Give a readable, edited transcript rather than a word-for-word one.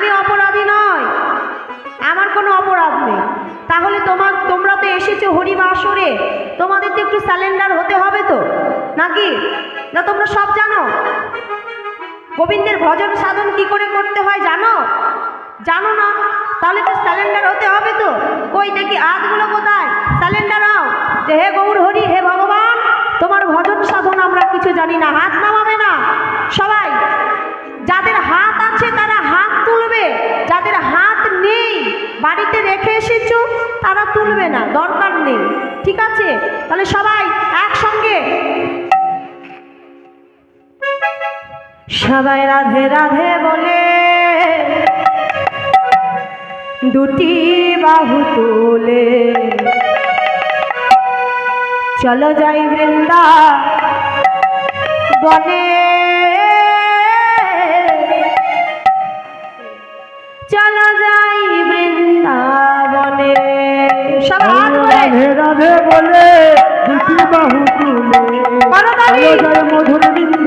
আমি অপরাধী নয়, আমার কোনো অপরাধ নেই। তাহলে তোমরা তো এসেছো হরিবাসরে, তোমাদের তো একটু স্যালেন্ডার হতে হবে তো নাকি? না তোমরা সব জানো? গোবিন্দের ভজন সাধন কি করে করতে হয় জানো? জানো না? তাহলে একটু স্যালেন্ডার হতে হবে তো। কই দেখি হাতগুলো কোথায়? স্যালেন্ডার হও যে হে গৌর হরি, হে ভগবান, তোমার ভজন সাধন আমরা কিছু জানি না। হাত নামাবে না সবাই। যাদের হাত আছে তারা হাত তুলবে, যাদের হাত নেই বাড়িতে রেখে এসেছো তারা তুলবে না, দরকার নেই, ঠিক আছে? তাহলে সবাই একসঙ্গে সবাই রাধে রাধে বলে দুটি বাহু তুলে চলো যাই বৃন্দাবনে, চলো যাই বৃন্দাবনে। সবাই রাধে রাধে বলে দুটি বাহু তুলে চলো যাই মধুর বৃন্দাবনে।